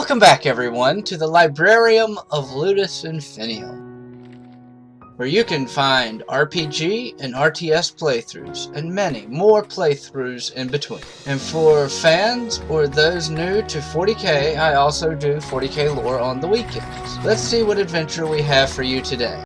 Welcome back, everyone, to the Librarium of Ludus Infinium, where you can find RPG and RTS playthroughs, and many more playthroughs in between. And for fans or those new to 40k, I also do 40k lore on the weekends. Let's see what adventure we have for you today.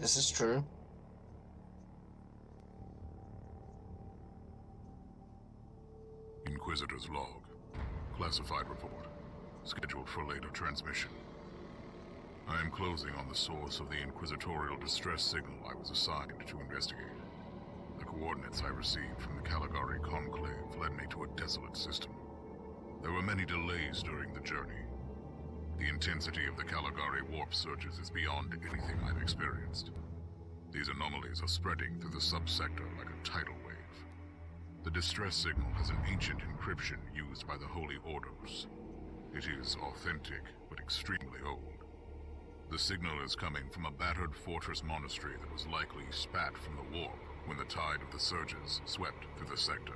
This is true. Inquisitor's log. Classified report. Scheduled for later transmission. I am closing on the source of the inquisitorial distress signal I was assigned to investigate. The coordinates I received from the Caligari Conclave led me to a desolate system. There were many delays during the journey. The intensity of the Caligari warp surges is beyond anything I've experienced. These anomalies are spreading through the subsector like a tidal wave. The distress signal has an ancient encryption used by the Holy Orders. It is authentic, but extremely old. The signal is coming from a battered fortress monastery that was likely spat from the warp when the tide of the surges swept through the sector.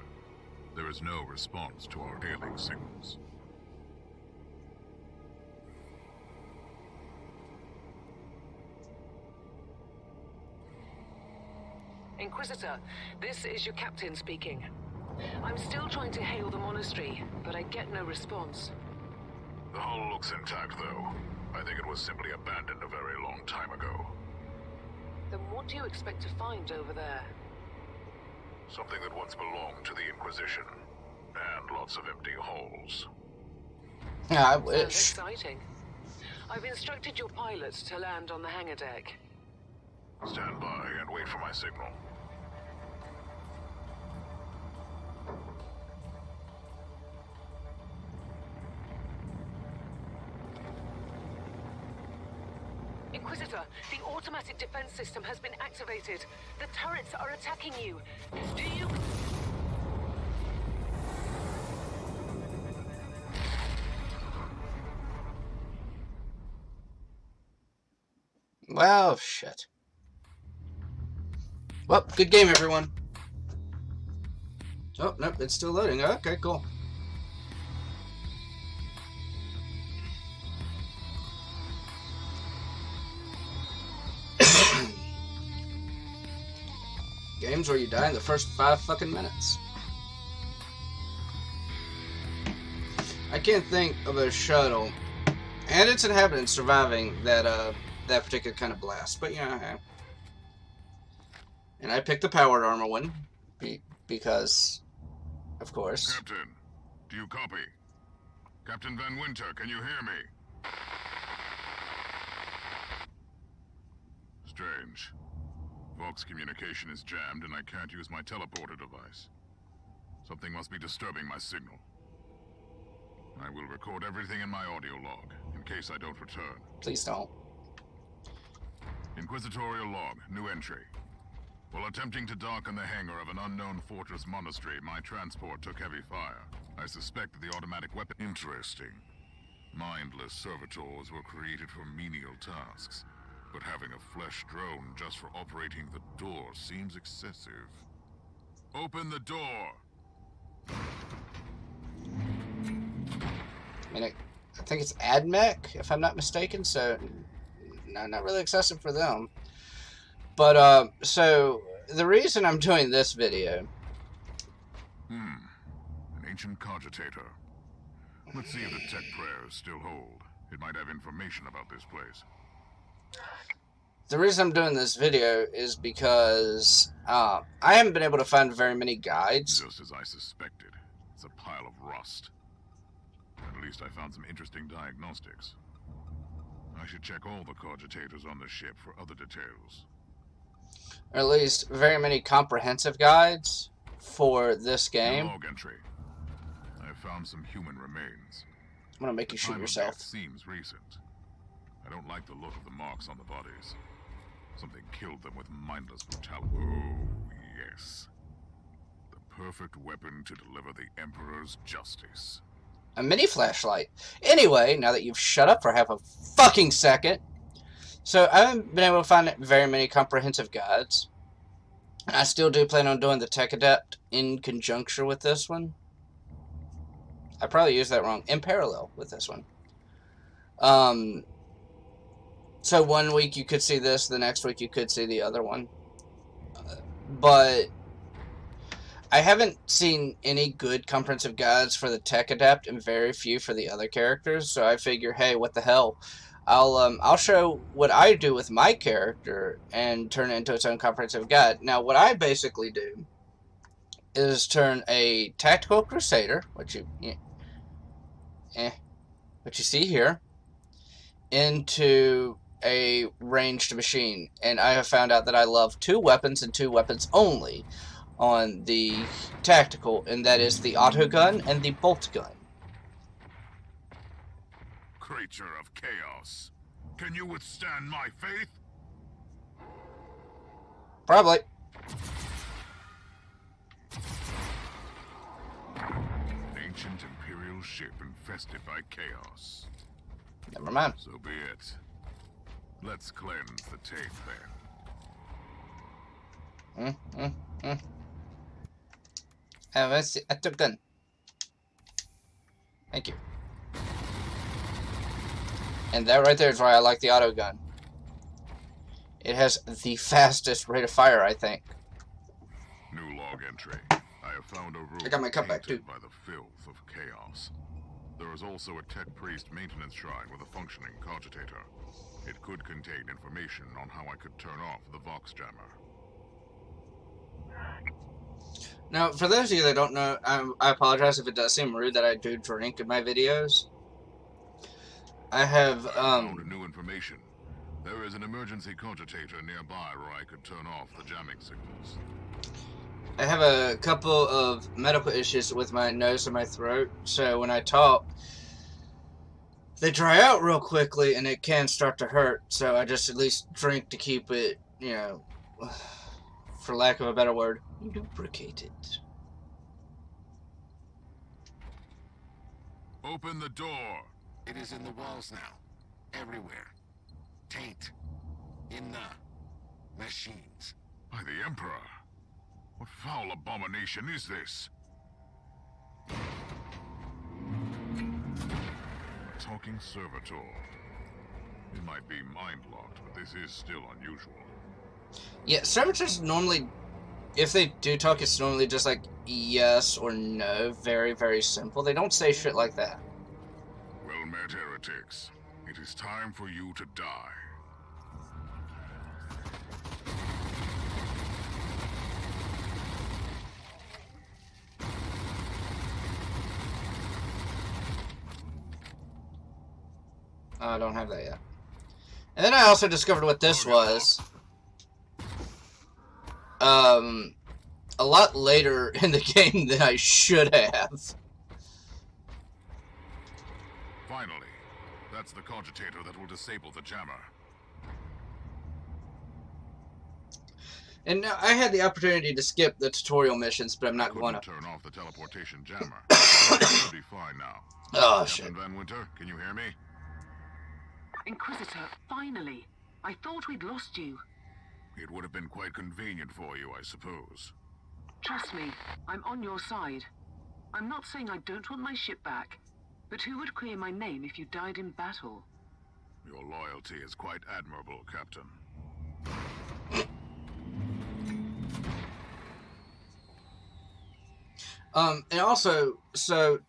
There is no response to our hailing signals. Inquisitor, this is your captain speaking. I'm still trying to hail the monastery, but I get no response. The hull looks intact, though. I think it was simply abandoned a very long time ago. Then what do you expect to find over there? Something that once belonged to the Inquisition, and lots of empty halls. Yeah, I Sounds wish. exciting. I've instructed your pilots to land on the hangar deck. Stand by and wait for my signal. Inquisitor, the automatic defense system has been activated. The turrets are attacking you. Do you... Well, shit. Well, good game, everyone. Oh, nope, it's still loading. Okay, cool. Games where you die in the first 5 fucking minutes. I can't think of a shuttle and its inhabitants surviving that that particular kind of blast, but yeah. And I picked the powered armor one because, of course. Captain, do you copy? Captain Van Winter, can you hear me? Strange. Vox communication is jammed and I can't use my teleporter device. Something must be disturbing my signal. I will record everything in my audio log, in case I don't return. Please don't. Inquisitorial log, new entry. While attempting to dock in the hangar of an unknown fortress monastery, my transport took heavy fire. I suspect that the automatic weapon... Interesting. Mindless servitors were created for menial tasks. But having a flesh drone just for operating the door seems excessive. Open the door! I mean, I think it's AdMech, if I'm not mistaken, so not really excessive for them. But, so, the reason I'm doing this video... An ancient cogitator. Let's see if the tech prayers still hold. It might have information about this place. The reason I'm doing this video is because I haven't been able to find very many guides. Just as I suspected. It's a pile of rust. At least I found some interesting diagnostics. I should check all the cogitators on the ship for other details. Or at least very many comprehensive guides for this game. Log entry. I have found some human remains. I'm gonna make you shoot yourself. Seems recent. I don't like the look of the marks on the bodies. Something killed them with mindless brutality. Oh, yes. perfect weapon to deliver the Emperor's justice. A mini flashlight. Anyway, now that you've shut up for half a fucking second. So, I haven't been able to find very many comprehensive guides. I still do plan on doing the Tech Adept in conjunction with this one. I probably used that wrong. In parallel with this one. So one week you could see this, the next week you could see the other one. But I haven't seen any good comprehensive guides for the Tech Adept and very few for the other characters. So I figure, hey, what the hell? I'll show what I do with my character and turn it into its own comprehensive guide. Now, what I basically do is turn a Tactical Crusader, which you see here, into a ranged machine. And I have found out that I love 2 weapons and 2 weapons only on the Tactical, and that is the auto gun and the bolt gun. Creature of chaos, can you withstand my faith? Probably. Ancient Imperial ship infested by chaos. Never mind. So be it. Let's cleanse the tape then. Let's see. I took gun. Thank you. And that right there is why I like the auto gun. It has the fastest rate of fire, I think. New log entry. I have found a room I got my cut back, too. by the filth of chaos. There is also a tech priest maintenance shrine with a functioning cogitator. It could contain information on how I could turn off the Vox jammer. Now, for those of you that don't know, I apologize if it does seem rude that I do drink in my videos. I found new information. There is an emergency cogitator nearby where I could turn off the jamming signals. I have a couple of medical issues with my nose and my throat, so when I talk, they dry out real quickly and it can start to hurt, so I just at least drink to keep it, you know, for lack of a better word, lubricated. Open the door! It is in the walls now. Everywhere. Taint. In the machines. By the Emperor! What foul abomination is this? A talking servitor. It might be mind-locked, but this is still unusual. Yeah, servitors normally, if they do talk, it's normally just like yes or no. Very, very simple. They don't say shit like that. Well met, heretics. It is time for you to die. I don't have that yet. And then I also discovered what this was. A lot later in the game than I should have. Finally, that's the cogitator that will disable the jammer. And now I had the opportunity to skip the tutorial missions, but I'm not going to. Turn off the teleportation jammer. It'll be fine now. Oh, Captain shit. Van Winter, can you hear me? Inquisitor, finally. I thought we'd lost you. It would have been quite convenient for you, I suppose. Trust me, I'm on your side. I'm not saying I don't want my ship back, but who would clear my name if you died in battle? Your loyalty is quite admirable, Captain. And also, so,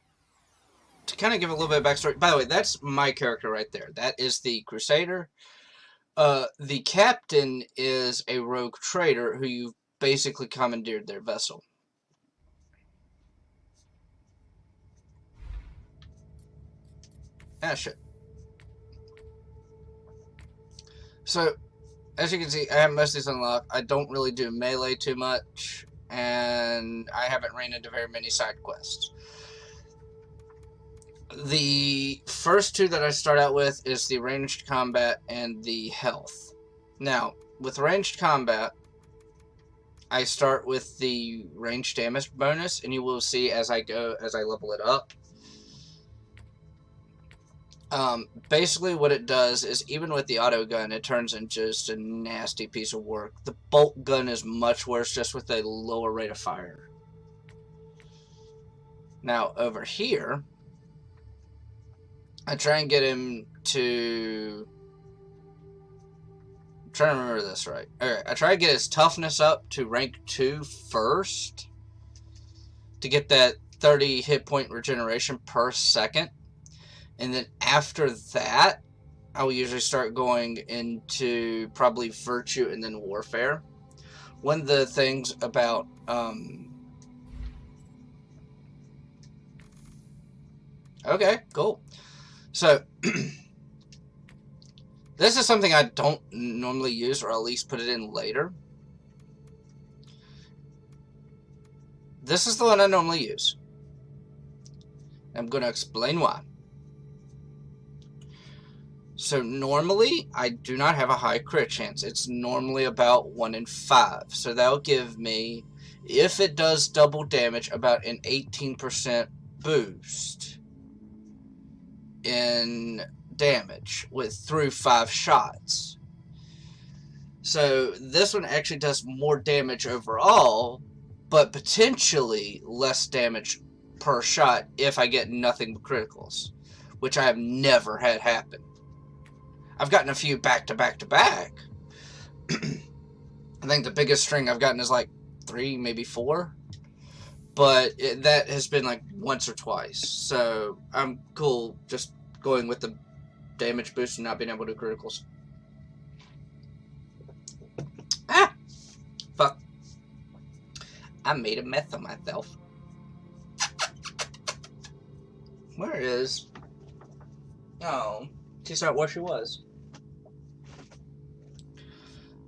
to kind of give a little bit of backstory, by the way, that's my character right there. That is the Crusader. The captain is a rogue trader who you've basically commandeered their vessel. Ah, shit. So, as you can see, I have most of these unlocked. I don't really do melee too much, and I haven't ran into very many side quests. The first 2 that I start out with is the ranged combat and the health. Now, with ranged combat, I start with the range damage bonus, and you will see as I level it up. Basically what it does is, even with the auto gun, it turns into just a nasty piece of work. The bolt gun is much worse, just with a lower rate of fire. Now, over here, I try and get him to... I'm trying to remember this right. Alright, I try to get his toughness up to rank 2 first, to get that 30 hit point regeneration per second. And then after that, I will usually start going into probably Virtue and then Warfare. One of the things about okay, cool. So this is something I don't normally use, or at least put it in later. This is the one I normally use. I'm going to explain why. So normally, I do not have a high crit chance. It's normally about 1 in 5. So that'll give me, if it does double damage, about an 18% boost in damage through 5 shots. So this one actually does more damage overall, but potentially less damage per shot if I get nothing but criticals, which I have never had happen. I've gotten a few back to back to back. I think the biggest string I've gotten is like 3, maybe 4. But that has been like once or twice. So I'm cool just going with the damage boost and not being able to do criticals. Ah! Fuck. I made a mess of myself. Where is... Oh... She's not where she was.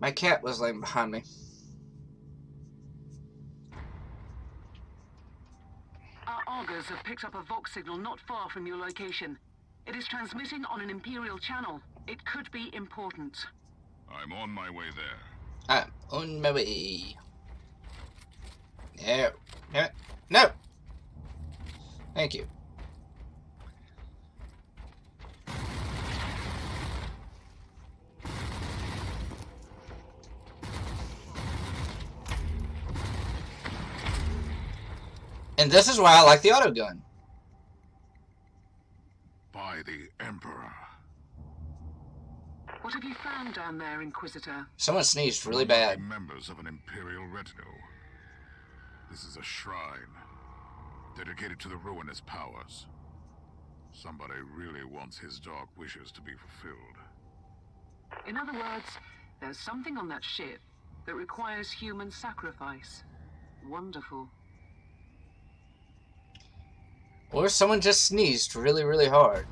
My cat was laying behind me. Our augurs have picked up a Vox signal not far from your location. It is transmitting on an Imperial channel. It could be important. I'm on my way there. I'm on my way. No. No. No! Thank you. And this is why I like the auto gun. By the Emperor. What have you found down there, Inquisitor? Someone sneezed really bad. Members of an Imperial retinue. This is a shrine dedicated to the ruinous powers. Somebody really wants his dark wishes to be fulfilled. In other words, there's something on that ship that requires human sacrifice. Wonderful. Or someone just sneezed really, really hard.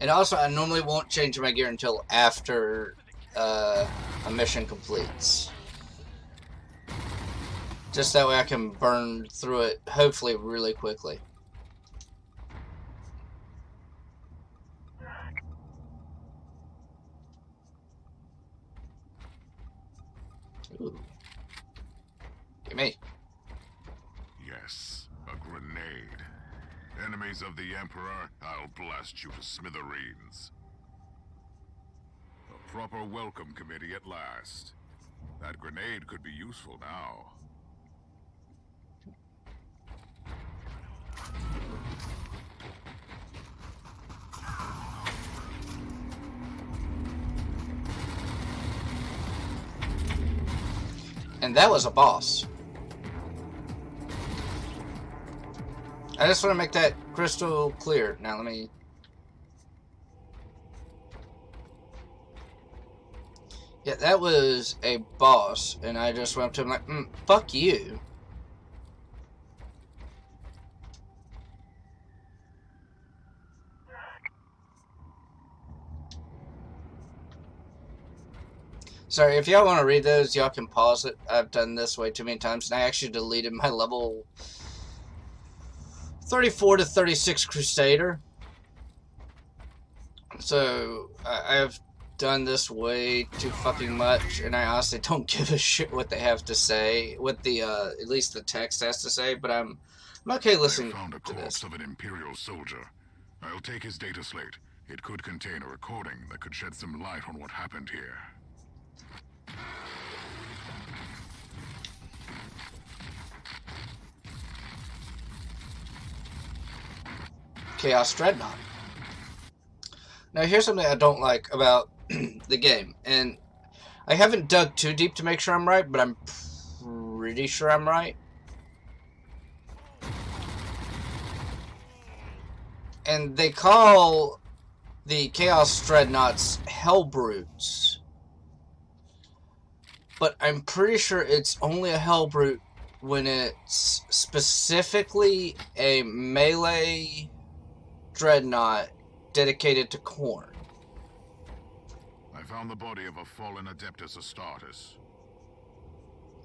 And also, I normally won't change my gear until after a mission completes. Just that way I can burn through it, hopefully, really quickly. Ooh. Gimme. Yes, a grenade. Enemies of the Emperor, I'll blast you to smithereens. A proper welcome committee at last. That grenade could be useful now. And that was a boss. I just want to make that crystal clear. Now let me... Yeah, that was a boss, and I just went up to him like, fuck you. Sorry, if y'all want to read those, y'all can pause it. I've done this way too many times, and I actually deleted my level 34 to 36 Crusader. So, I have done this way too fucking much, and I honestly don't give a shit what they have to say, what the, at least the text has to say, but I'm okay I listening have found a to corpse this. of an Imperial soldier. I'll take his data slate. It could contain a recording that could shed some light on what happened here. Chaos Dreadnought. Now, here's something I don't like about the game, and I haven't dug too deep to make sure I'm right, but I'm pretty sure I'm right. And they call the Chaos Dreadnoughts Hellbrutes. But I'm pretty sure it's only a Hellbrute when it's specifically a melee dreadnought dedicated to Khorne. I found the body of a fallen Adeptus Astartes.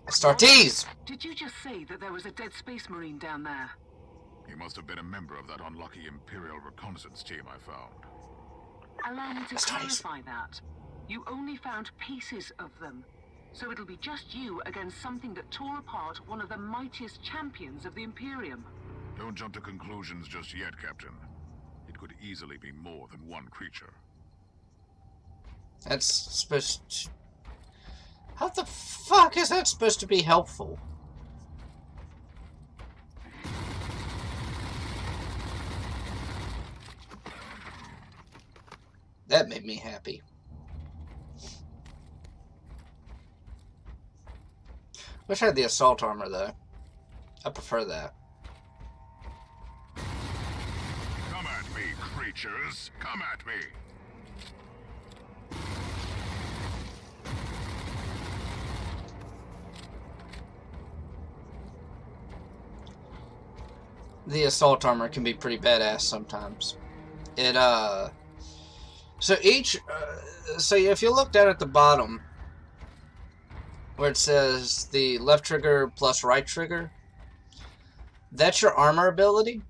Astartes! Did you just say that there was a dead space marine down there? He must have been a member of that unlucky Imperial reconnaissance team I found. Allow me to Astartes. clarify that. You only found pieces of them. So it'll be just you against something that tore apart one of the mightiest champions of the Imperium. Don't jump to conclusions just yet, Captain. It could easily be more than one creature. That's supposed to... How the fuck is that supposed to be helpful? That made me happy. Wish I had the assault armor, though. I prefer that. Come at me, creatures! Come at me! The assault armor can be pretty badass sometimes. It, So each, so if you look down at the bottom, where it says the left trigger plus right trigger, that's your armor ability.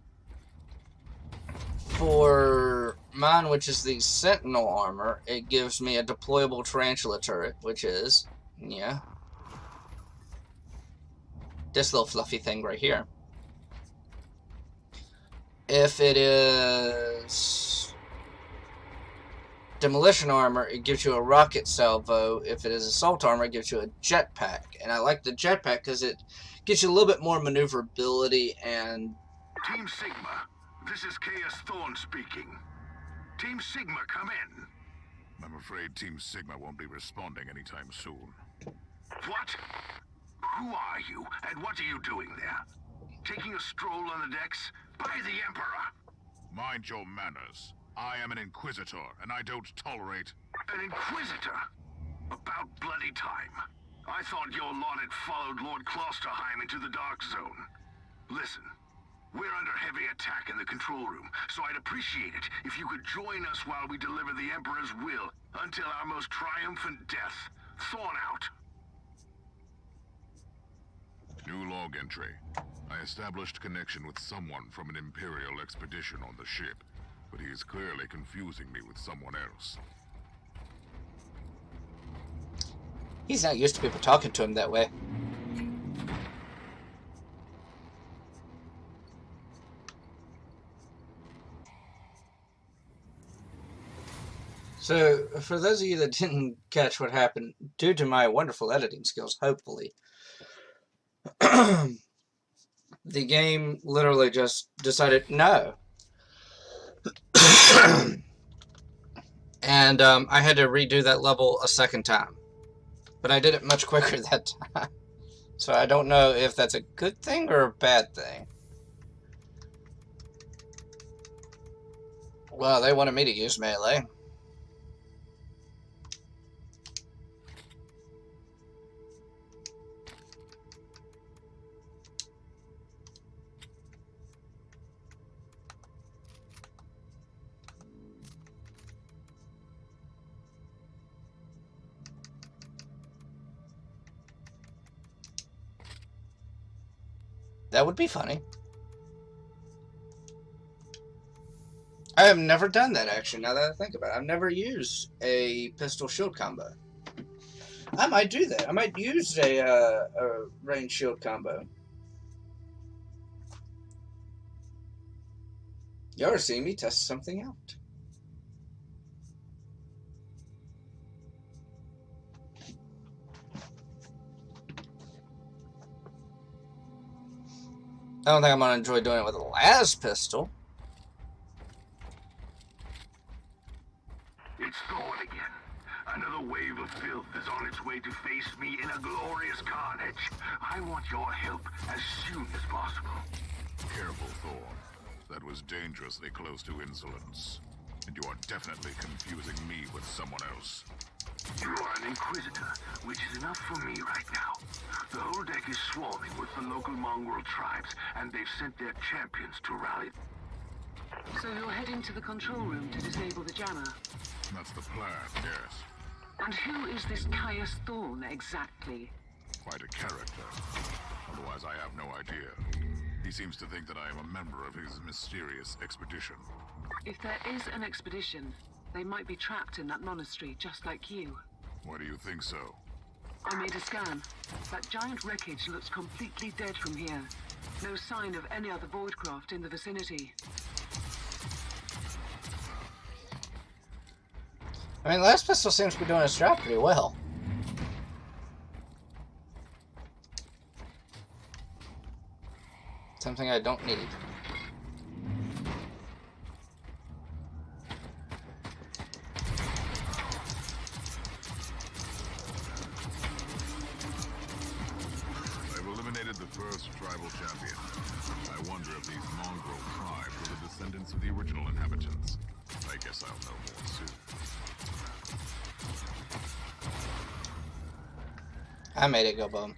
For mine, which is the Sentinel armor, it gives me a deployable tarantula turret, which is, yeah, this little fluffy thing right here. If it is demolition armor, it gives you a rocket salvo. If it is assault armor, it gives you a jetpack. And I like the jetpack because it gives you a little bit more maneuverability and... Team Sigma, this is Chaos Thorn speaking. Team Sigma, come in. I'm afraid Team Sigma won't be responding anytime soon. What? Who are you, and what are you doing there? Taking a stroll on the decks? By the Emperor! Mind your manners. I am an Inquisitor, and I don't tolerate... An Inquisitor? About bloody time. I thought your lot had followed Lord Klosterheim into the Dark Zone. Listen, we're under heavy attack in the control room, so I'd appreciate it if you could join us while we deliver the Emperor's will until our most triumphant death. Thorn out. New log entry. I established connection with someone from an Imperial expedition on the ship, but he is clearly confusing me with someone else. He's not used to people talking to him that way. So, for those of you that didn't catch what happened, due to my wonderful editing skills, hopefully, the game literally just decided no. And I had to redo that level a second time. But I did it much quicker that time. So I don't know if that's a good thing or a bad thing. Well, they wanted me to use melee. That would be funny. I have never done that, actually, now that I think about it. I've never used a pistol shield combo. I might do that. I might use a range shield combo. You ever seen me test something out? I don't think I'm going to enjoy doing it with a las pistol. It's gone again. Another wave of filth is on its way to face me in a glorious carnage. I want your help as soon as possible. Careful, Thorn. That was dangerously close to insolence. And you are definitely confusing me with someone else. You are an Inquisitor, which is enough for me right now. The whole deck is swarming with the local mongrel tribes, and they've sent their champions to rally. So you're heading to the control room to disable the jammer? That's the plan, yes. And who is this Caius Thorn exactly? Quite a character. Otherwise, I have no idea. He seems to think that I am a member of his mysterious expedition. If there is an expedition, they might be trapped in that monastery, just like you. Why do you think so? I made a scan. That giant wreckage looks completely dead from here. No sign of any other voidcraft in the vicinity. I mean, las pistol seems to be doing its job pretty well. Something I don't need. I've eliminated the first tribal champion. I wonder if these mongrel tribes are the descendants of the original inhabitants. I guess I'll know more soon. I made it go boom.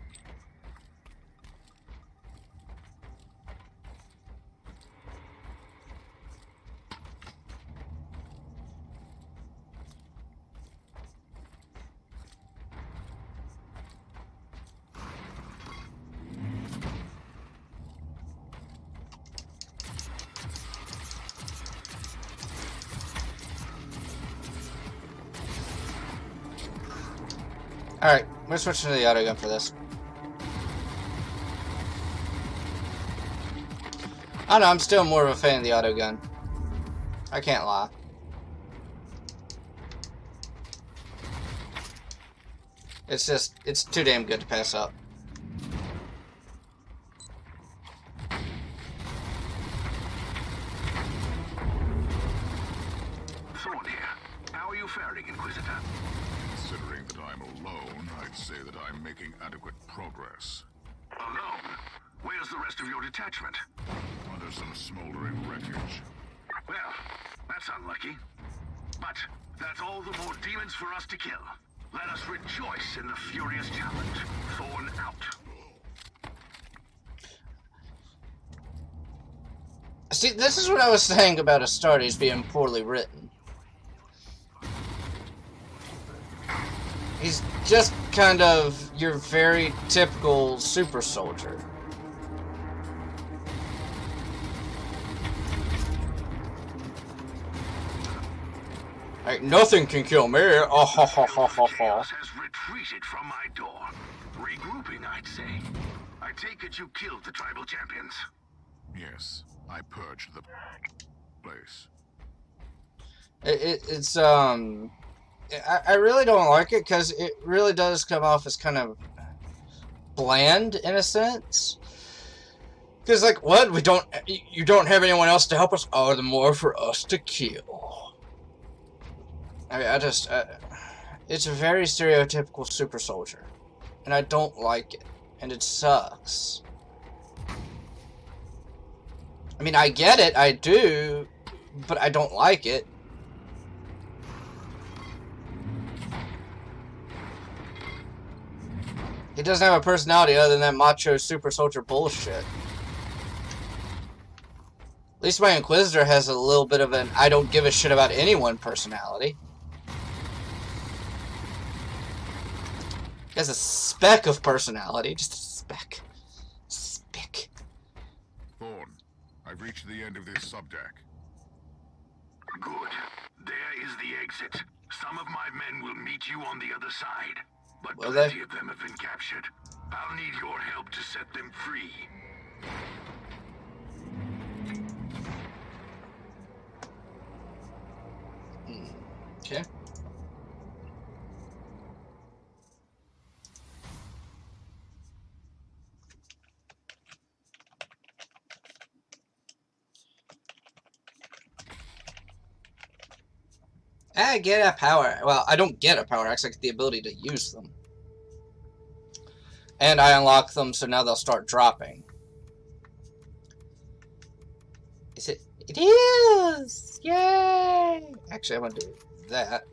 Alright, we're switching to the autogun for this. I don't know, I'm still more of a fan of the autogun. I can't lie. It's just, it's too damn good to pass up. Thorn here. How are you faring, Inquisitor? Considering that I'm alone, I'd say that I'm making adequate progress. Alone? Where's the rest of your detachment? Under some smoldering wreckage. Well, that's unlucky. But that's all the more demons for us to kill. Let us rejoice in the furious challenge. Thorn out. See, this is what I was saying about Astartes being poorly written. He's just kind of your very typical super soldier. Like, nothing can kill me. Oh, ha, ha, ha, ha, ha. Chaos has retreated from my door. Regrouping, I'd say. I take it you killed the tribal champions. Yes, I purged the place. I really don't like it because it really does come off as kind of bland in a sense. Because, like, what? You don't have anyone else to help us? Oh, the more for us to kill. I mean, it's a very stereotypical super soldier. And I don't like it. And it sucks. I mean, I get it, I do, but I don't like it. He doesn't have a personality other than that macho super soldier bullshit. At least my Inquisitor has a little bit of an I don't give a shit about anyone personality. He has a speck of personality, just a speck. Speck. Thorn, I've reached the end of this subdeck. Good. There is the exit. Some of my men will meet you on the other side, but Will plenty they? of them have been captured. I'll need your help to set them free. Okay. I get a power. Well, I don't get a power axe. I get the ability to use them. And I unlock them, so now they'll start dropping. Is it? It is! Yay! Actually, I'm going to do that.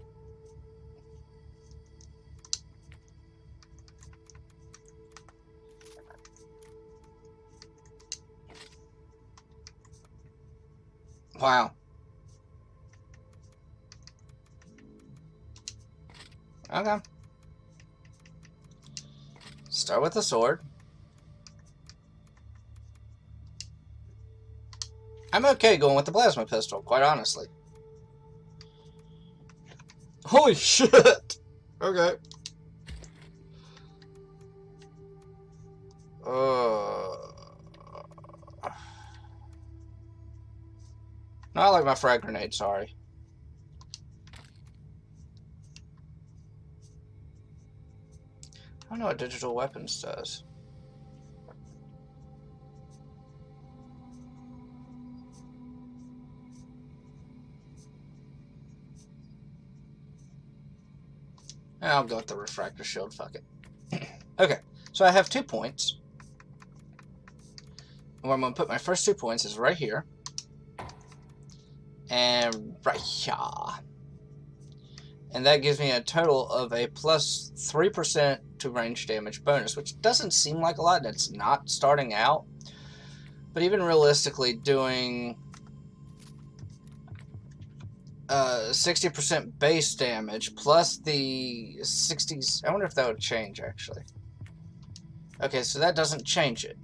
Wow. Okay. Start with the sword. I'm okay going with the plasma pistol, quite honestly. Holy shit! Okay. No, I like my frag grenade, sorry. I don't know what digital weapons does. I'll go with the refractor shield, fuck it. Okay, so I have 2 points. Where I'm going to put my first 2 points is right here. And right here. And that gives me a total of a plus 3% to range damage bonus, which doesn't seem like a lot, and it's not starting out. But even realistically, doing 60% base damage plus the 60s. I wonder if that would change, actually. Okay, so that doesn't change it.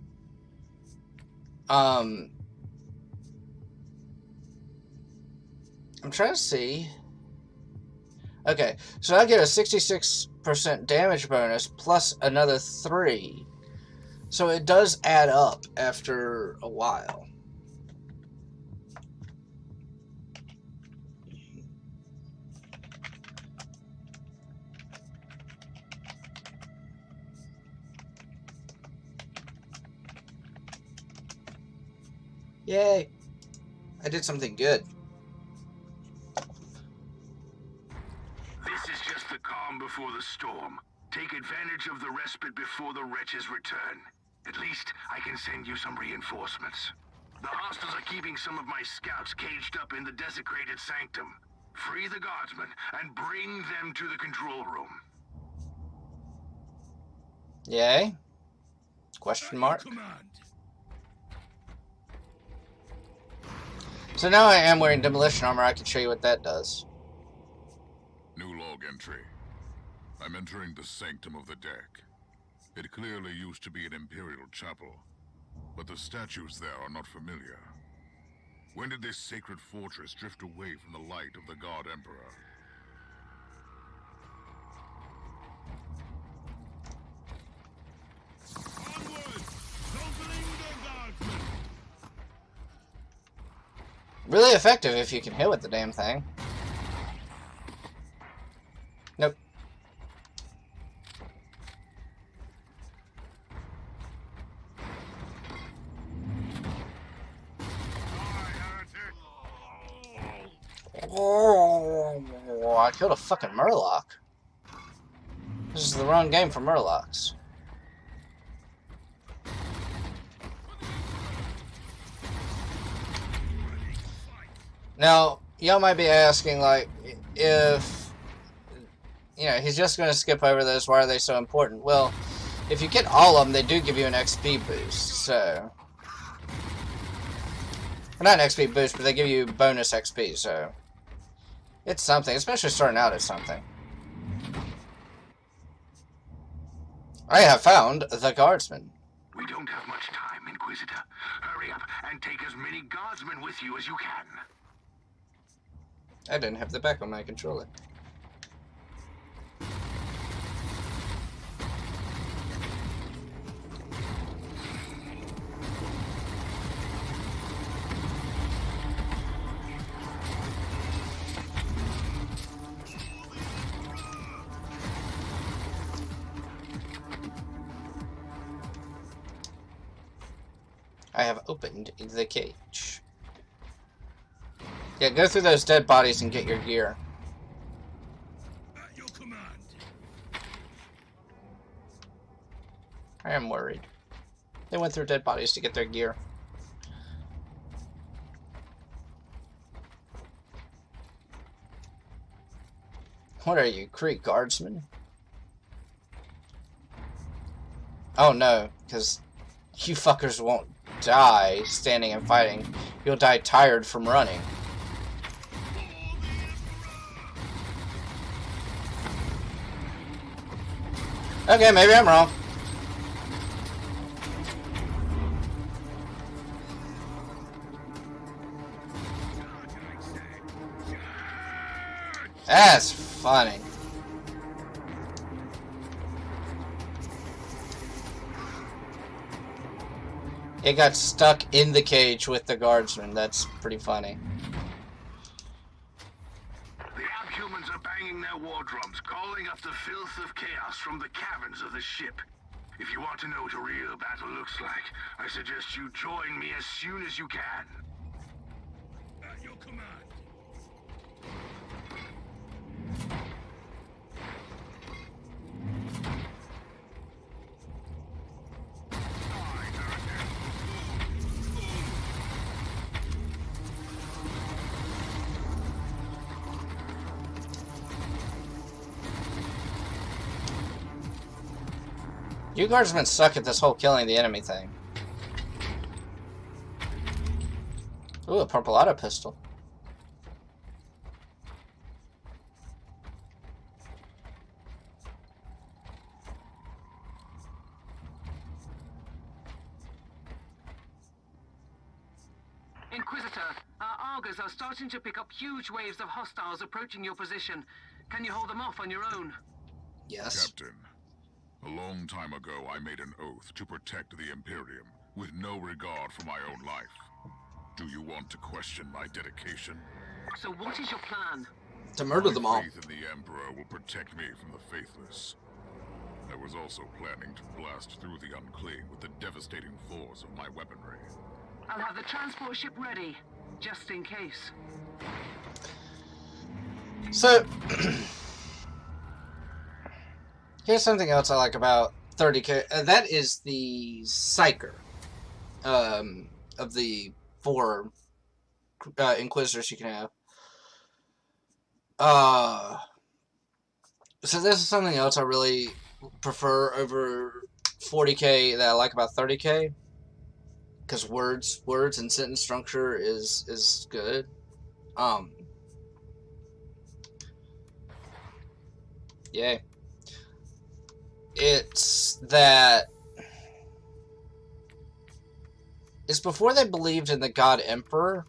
I'm trying to see. Okay, so I get a 66% damage bonus plus another 3. So it does add up after a while. Yay! I did something good. This is just the calm before the storm. Take advantage of the respite before the wretches return. At least I can send you some reinforcements. The hostiles are keeping some of my scouts caged up in the desecrated sanctum. Free the guardsmen and bring them to the control room. Yay? Question mark? So now I am wearing demolition armor. I can show you what that does. New log entry. I'm entering the sanctum of the deck. It clearly used to be an imperial chapel, but the statues there are not familiar. When did this sacred fortress drift away from the light of the God Emperor? Really effective if you can hit with the damn thing. Nope. Oh, I killed a fucking Murloc. This is the wrong game for Murlocs. Now, y'all might be asking, like, if, you know, he's just going to skip over those, why are they so important? Well, if you get all of them, they do give you an XP boost, so... Well, not an XP boost, but they give you bonus XP, so... It's something, especially starting out at something. I have found the guardsmen. We don't have much time, Inquisitor. Hurry up and take as many guardsmen with you as you can. I didn't have the back on my controller. I have opened the cage. Yeah, go through those dead bodies and get your gear. At your command. I am worried. They went through dead bodies to get their gear. What are you, Creek guardsmen? Oh no, because you fuckers won't die standing and fighting. You'll die tired from running. Okay, maybe I'm wrong. That's funny. It got stuck in the cage with the guardsman. That's pretty funny. The abhumans are banging their war drums, calling up the filth of chaos from the caverns of the ship. If you want to know what a real battle looks like, I suggest you join me as soon as you can. At your command. You guardsmen suck at this whole killing the enemy thing. Ooh, a purple auto pistol. Inquisitor, our Argos are starting to pick up huge waves of hostiles approaching your position. Can you hold them off on your own? Yes. Captain, a long time ago I made an oath to protect the Imperium with no regard for my own life. Do you want to question my dedication? So what is your plan? To murder them all. My faith in the Emperor will protect me from the faithless. I was also planning to blast through the unclean with the devastating force of my weaponry. I'll have the transport ship ready, just in case. So, here's something else I like about 30K. That is the Psyker of the 4 Inquisitors you can have. So this is something else I really prefer over 40K that I like about 30K. Because words and sentence structure is good. Yeah. It's that it's before they believed in the God Emperor.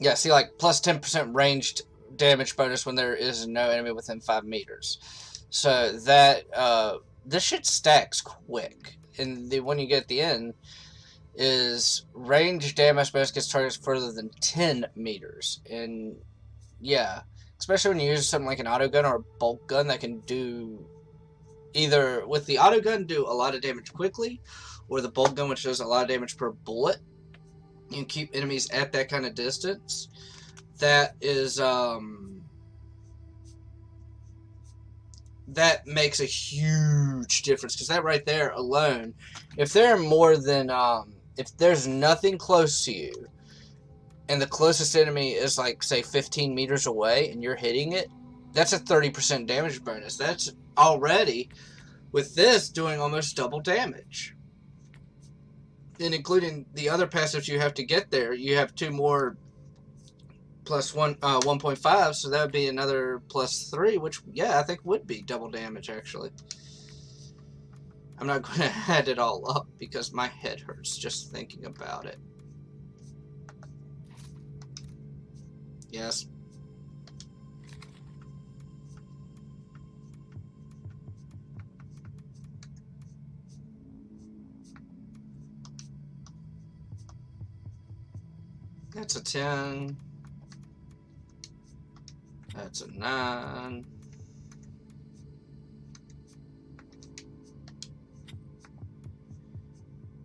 Yeah, see, like, plus 10% ranged damage bonus when there is no enemy within 5 meters. So that, this shit stacks quick. And the one you get at the end is range damage bonus gets targets further than 10 meters. And, yeah, especially when you use something like an autogun or a bolt gun that can do either with the autogun do a lot of damage quickly, or the bolt gun which does a lot of damage per bullet. You can keep enemies at that kind of distance. That is that makes a huge difference, because that right there alone, if there are more than if there's nothing close to you and the closest enemy is like say 15 meters away and you're hitting it, that's a 30% damage bonus. That's already with this doing almost double damage. And including the other passives you have to get there, you have 2 more plus 1.5, so that would be another plus 3, which, yeah, I think would be double damage, actually. I'm not going to add it all up because my head hurts just thinking about it. Yes. That's a 10. That's a 9.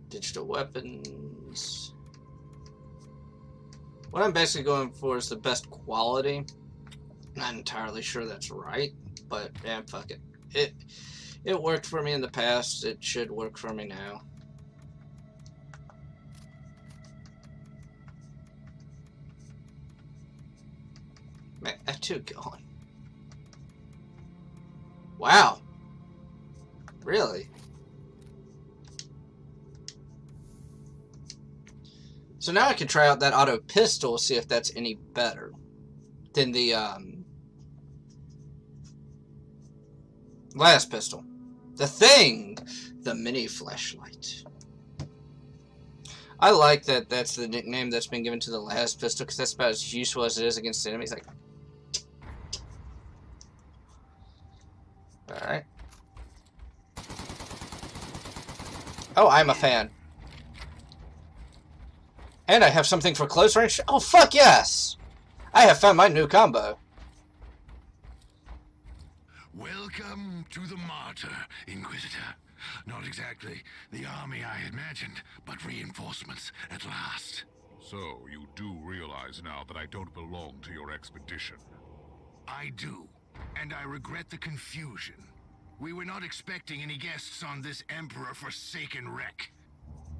Digital weapons. What I'm basically going for is the best quality. Not entirely sure that's right, but yeah, fuck it. It worked for me in the past. It should work for me now. Man, that too gone. Wow. Really? So now I can try out that auto pistol, see if that's any better than the last pistol. The thing, the mini flashlight. I like that that's the nickname that's been given to the last pistol, because that's about as useful as it is against enemies. Like, alright. Oh, I'm a fan. And I have something for close range. Oh, fuck yes! I have found my new combo. Welcome to the Martyr, Inquisitor. Not exactly the army I imagined, but reinforcements at last. So, you do realize now that I don't belong to your expedition. I do, and I regret the confusion. We were not expecting any guests on this Emperor-forsaken wreck.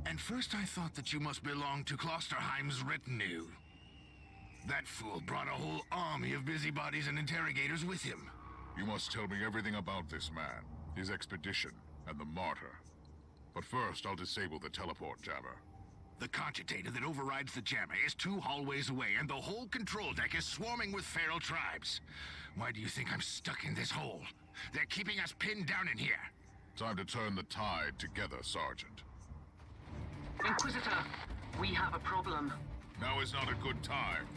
And first I thought that you must belong to Klosterheim's retinue. That fool brought a whole army of busybodies and interrogators with him. You must tell me everything about this man, his expedition, and the Martyr. But first, I'll disable the teleport jammer. The cogitator that overrides the jammer is 2 hallways away, and the whole control deck is swarming with feral tribes. Why do you think I'm stuck in this hole? They're keeping us pinned down in here. Time to turn the tide together, Sergeant. Inquisitor, we have a problem. Now is not a good time.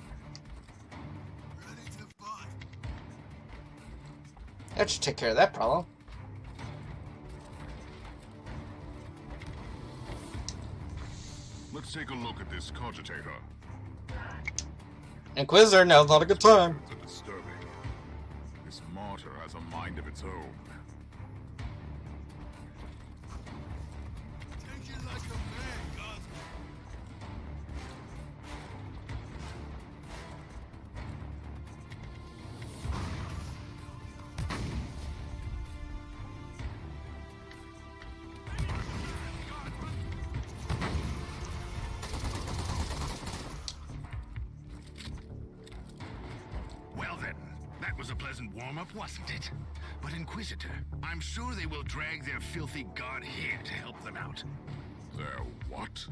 That should take care of that problem. Let's take a look at this cogitator. Inquisitor, now's not a good time. It's disturbing. This Martyr has a mind of its own. Well then, that was a pleasant warm-up, wasn't it? But Inquisitor, I'm sure they will drag their filthy god here to help them out. Their what?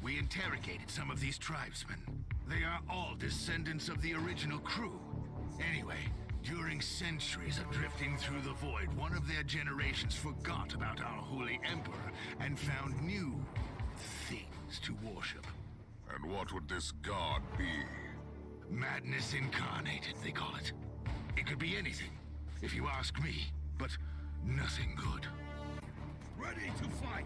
We interrogated some of these tribesmen. They are all descendants of the original crew. Anyway, during centuries of drifting through the void, one of their generations forgot about our holy emperor and found new things to worship. And what would this god be? Madness incarnated, they call it. It could be anything, if you ask me, but nothing good. Ready to fight!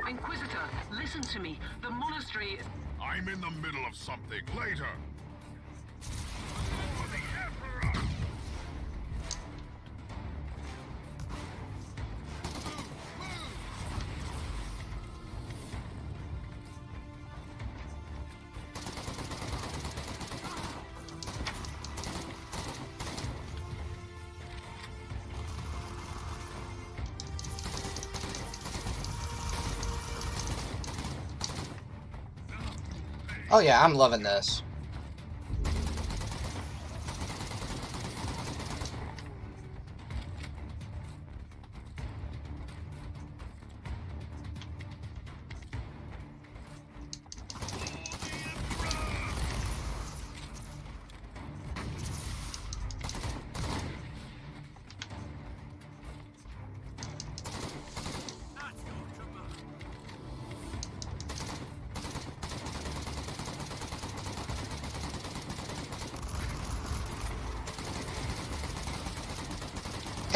Inquisitor, listen to me. The monastery is... I'm in the middle of something. Later! For the Emperor! Oh yeah, I'm loving this.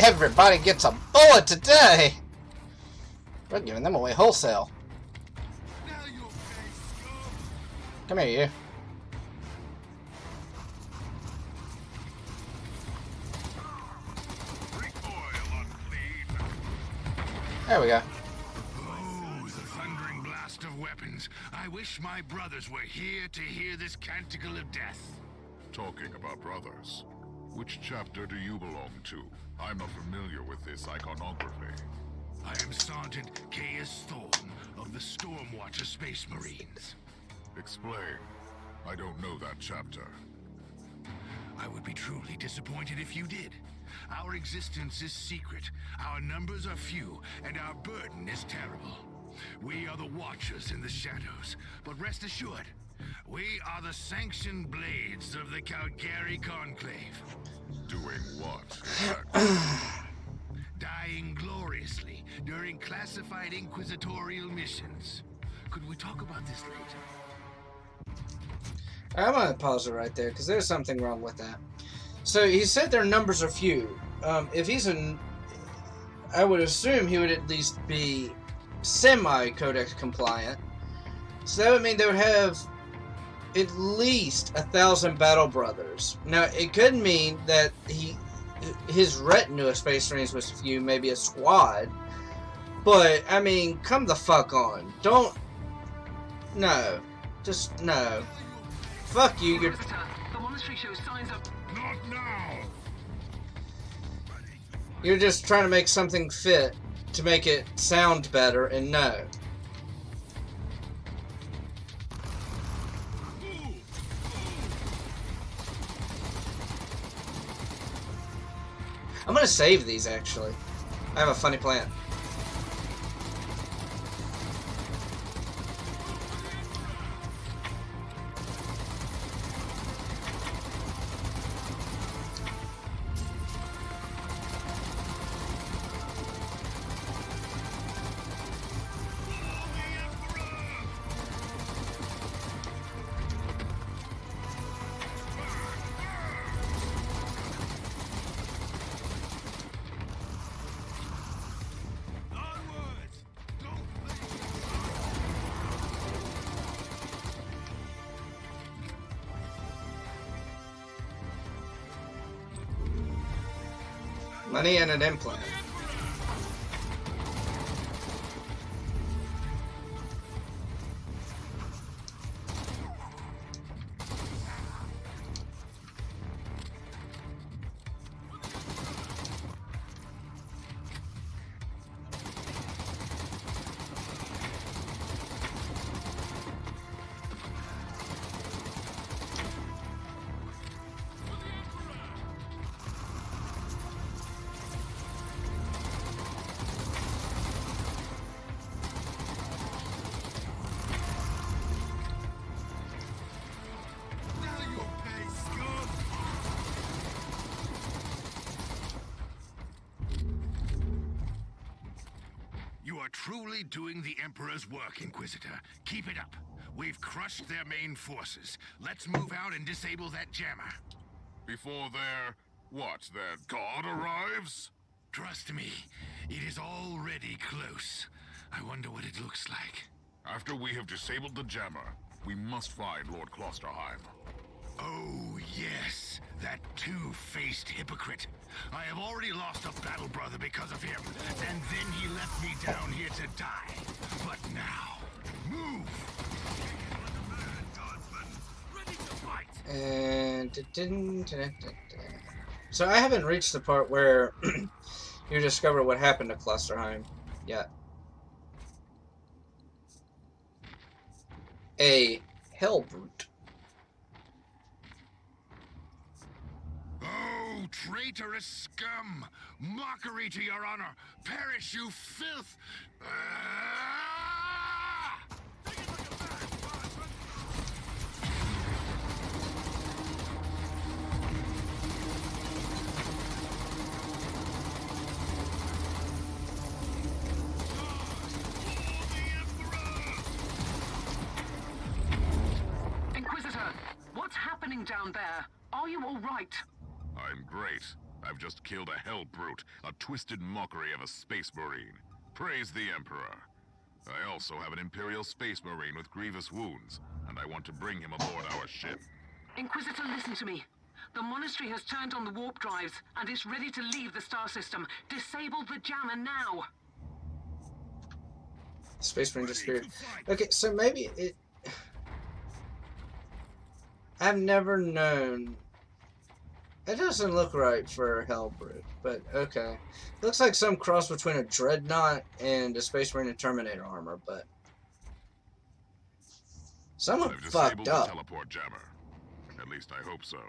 Everybody gets a bullet today! We're giving them away wholesale. Come here, you. There we go. Oh, the thundering blast of weapons. I wish my brothers were here to hear this canticle of death. Talking about brothers, which chapter do you belong to? I'm not familiar with this iconography. I am Sergeant Caius Thorne of the Stormwatcher Space Marines. Explain. I don't know that chapter. I would be truly disappointed if you did. Our existence is secret, our numbers are few, and our burden is terrible. We are the Watchers in the shadows, but rest assured, we are the sanctioned blades of the Calgary Conclave. Doing what, exactly? Dying gloriously during classified inquisitorial missions. Could we talk about this later? I'm gonna pause it right there because there's something wrong with that. So he said their numbers are few. If he's I would assume he would at least be semi-codex compliant. So that would mean they would have at least 1,000 battle brothers. Now it could mean that his retinue of Space Marines was few, maybe a squad. But I mean, come the fuck on! Don't. No, just no. Fuck you. You're. The monastery shows signs of... Not now! You're just trying to make something fit to make it sound better, and no. I'm gonna save these, actually. I have a funny plan. Money and an implant. You are truly doing the Emperor's work, Inquisitor. Keep it up. We've crushed their main forces. Let's move out and disable that jammer. Before their god arrives? Trust me, it is already close. I wonder what it looks like. After we have disabled the jammer, we must find Lord Klosterheim. Oh, yes. That two-faced hypocrite. I have already lost a battle brother because of him. And then he left me down here to die. But now, move! Ready to fight! And so I haven't reached the part where you discover what happened to Klosterheim yet. A hellbrute. Oh, traitorous scum! Mockery to your honor! Perish, you filth! Ah! Inquisitor, what's happening down there? Are you all right? I'm great. I've just killed a hell brute, a twisted mockery of a space marine. Praise the Emperor. I also have an Imperial space marine with grievous wounds, and I want to bring him aboard our ship. Inquisitor, listen to me. The monastery has turned on the warp drives, and is ready to leave the star system. Disable the jammer now! Space Marine disappeared. Okay, so maybe it... I've never known... It doesn't look right for Hellbrute, but okay. Looks like some cross between a Dreadnought and a Space Marine and Terminator armor, but... Someone I've fucked disabled the up. teleport jammer. At least I hope so.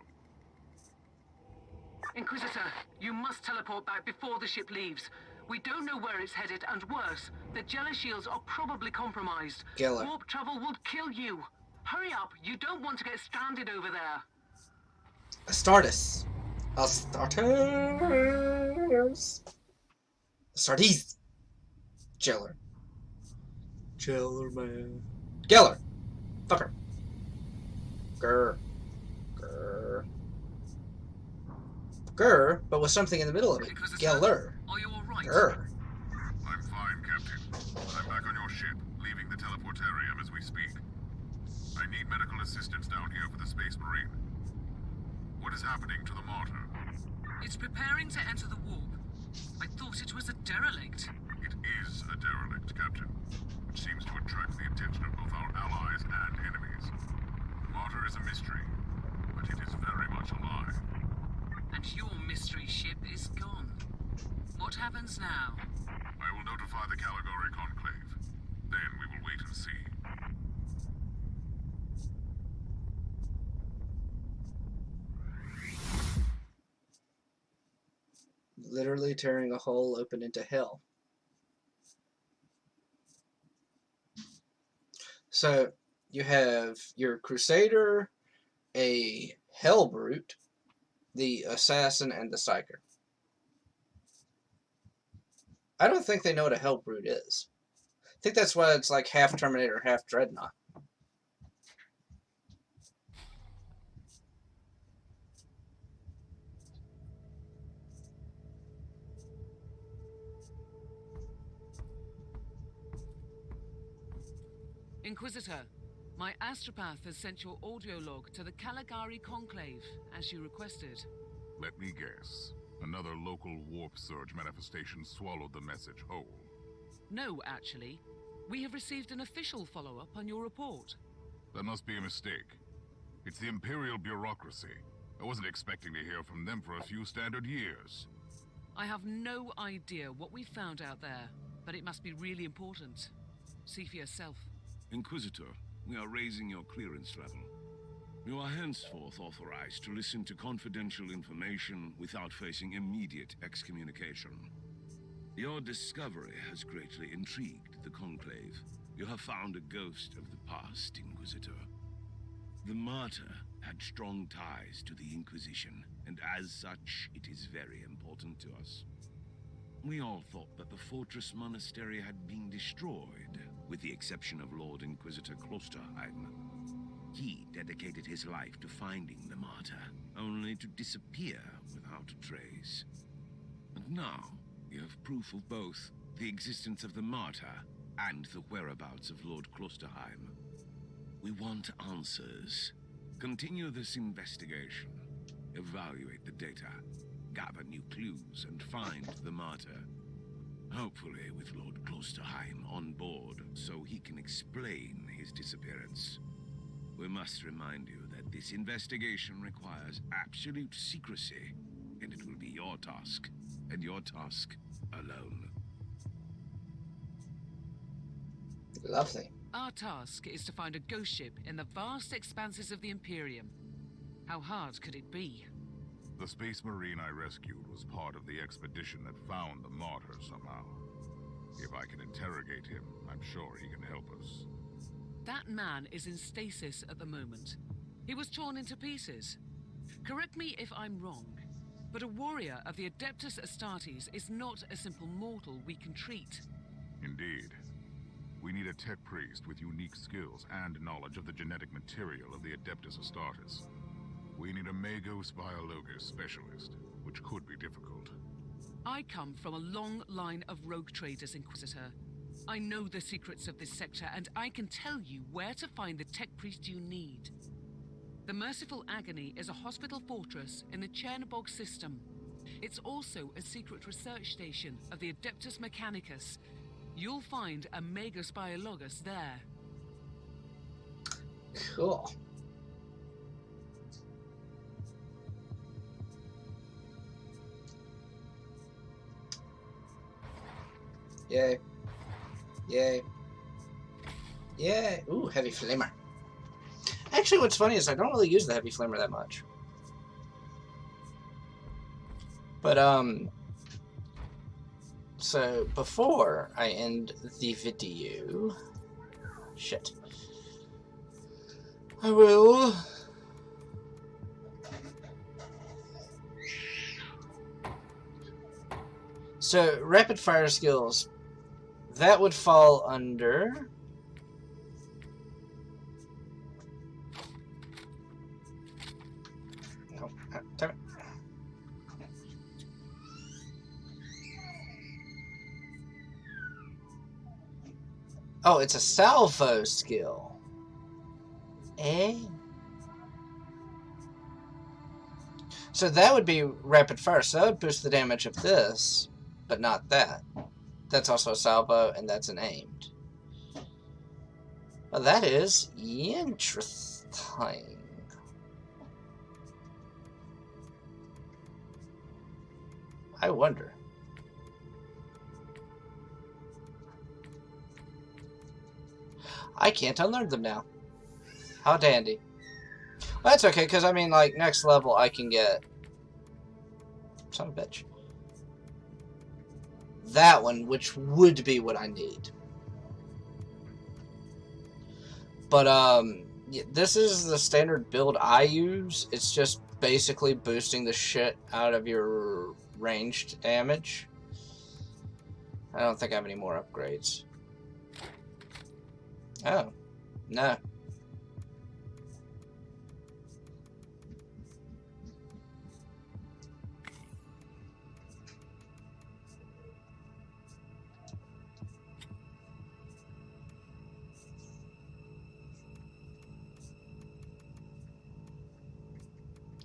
Inquisitor, you must teleport back before the ship leaves. We don't know where it's headed, and worse, the Jeller shields are probably compromised. Geller. Warp travel would kill you. Hurry up, you don't want to get stranded over there. Astartes. Astartes. Jeller. Jeller, man. Geller. Fucker. Grr. Grr. Grr, but with something in the middle of it. Geller. Are you alright? Grr. I'm fine, Captain. I'm back on your ship, leaving the teleportarium as we speak. I need medical assistance down here for the Space Marine. What is happening to the Martyr? It's preparing to enter the warp. I thought it was a derelict. It is a derelict, Captain, which seems to attract the attention of both our allies and enemies. The Martyr is a mystery, but it is very much alive. And your mystery ship is gone. What happens now? I will notify the Caligari Conclave. Then we will wait and see. Literally tearing a hole open into hell. So, you have your Crusader, a Hellbrute, the Assassin, and the Psyker. I don't think they know what a Hellbrute is. I think that's why it's like half Terminator, half Dreadnought. Inquisitor, my astropath has sent your audio log to the Caligari Conclave, as you requested. Let me guess. Another local warp surge manifestation swallowed the message whole. No, actually. We have received an official follow-up on your report. That must be a mistake. It's the Imperial bureaucracy. I wasn't expecting to hear from them for a few standard years. I have no idea what we found out there, but it must be really important. See for yourself. Inquisitor, we are raising your clearance level. You are henceforth authorized to listen to confidential information without facing immediate excommunication. Your discovery has greatly intrigued the Conclave. You have found a ghost of the past, Inquisitor. The Martyr had strong ties to the Inquisition, and as such, it is very important to us. We all thought that the fortress monastery had been destroyed, with the exception of Lord Inquisitor Klosterheim. He dedicated his life to finding the Martyr, only to disappear without a trace. And now, we have proof of both the existence of the Martyr and the whereabouts of Lord Klosterheim. We want answers. Continue this investigation. Evaluate the data. Gather new clues and find the Martyr. Hopefully with Lord Klosterheim on board so he can explain his disappearance. We must remind you that this investigation requires absolute secrecy, and it will be your task, and your task alone. Lovely. Our task is to find a ghost ship in the vast expanses of the Imperium. How hard could it be? The Space Marine I rescued was part of the expedition that found the Martyr somehow. If I can interrogate him, I'm sure he can help us. That man is in stasis at the moment. He was torn into pieces. Correct me if I'm wrong, but a warrior of the Adeptus Astartes is not a simple mortal we can treat. Indeed. We need a tech priest with unique skills and knowledge of the genetic material of the Adeptus Astartes. We need a Magus Biologus specialist, which could be difficult. I come from a long line of rogue traders, Inquisitor. I know the secrets of this sector, and I can tell you where to find the tech priest you need. The Merciful Agony is a hospital fortress in the Chernobog system. It's also a secret research station of the Adeptus Mechanicus. You'll find a Magus Biologus there. Cool. Yay. Yay. Yay. Ooh, heavy flamer. Actually, what's funny is I don't really use the heavy flamer that much. But, so before I end the video, shit, I will so rapid fire skills, that would fall under no, damn it. Oh, it's a salvo skill. Eh? So that would be rapid fire. So that would boost the damage of this, but not that. That's also a salvo, and that's an aimed. Well, that is interesting. I wonder. I can't unlearn them now. How dandy. Well, that's okay, because I mean, like, next level I can get... Son of a bitch. That one, which would be what I need. But, yeah, this is the standard build I use. It's just basically boosting the shit out of your ranged damage. I don't think I have any more upgrades. Oh, no.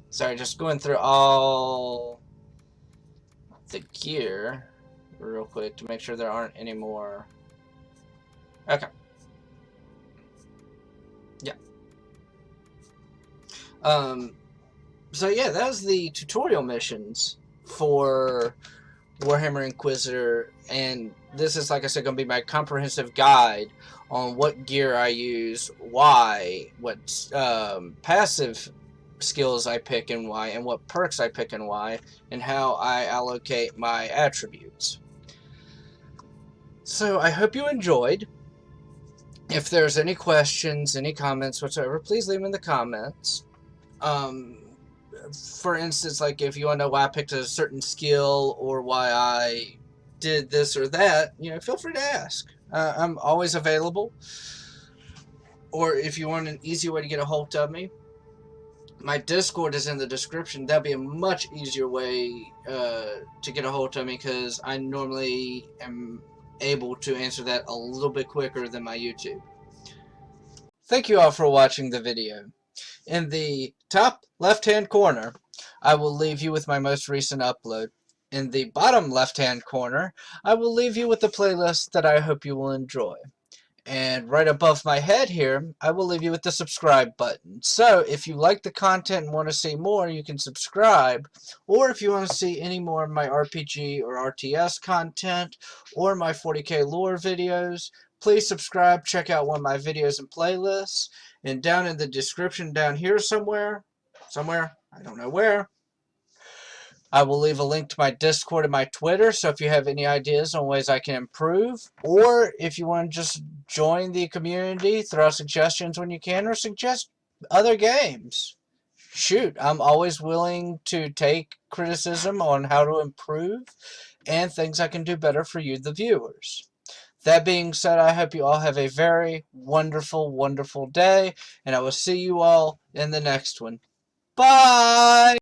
Sorry, just going through all the gear real quick to make sure there aren't any more. Okay. Yeah. So yeah, that was the tutorial missions for Warhammer Inquisitor, and this is, like I said, going to be my comprehensive guide on what gear I use, why, what passive skills I pick and why, and what perks I pick and why, and how I allocate my attributes. So I hope you enjoyed. If there's any questions, any comments whatsoever, please leave them in the comments. For instance, like if you want to know why I picked a certain skill or why I did this or that, you know, feel free to ask. I'm always available. Or if you want an easy way to get a hold of me, my Discord is in the description. That'll be a much easier way to get a hold of me, because I normally am able to answer that a little bit quicker than my YouTube. Thank you all for watching the video. In the top left-hand corner, I will leave you with my most recent upload. In the bottom left-hand corner, I will leave you with the playlist that I hope you will enjoy. And right above my head here, I will leave you with the subscribe button. So if you like the content and want to see more, you can subscribe. Or if you want to see any more of my RPG or RTS content or my 40k lore videos, please subscribe. Check out one of my videos and playlists. And down in the description down here somewhere, I don't know where, I will leave a link to my Discord and my Twitter, so if you have any ideas on ways I can improve, or if you want to just join the community, throw suggestions when you can, or suggest other games. Shoot, I'm always willing to take criticism on how to improve and things I can do better for you, the viewers. That being said, I hope you all have a very wonderful, wonderful day, and I will see you all in the next one. Bye!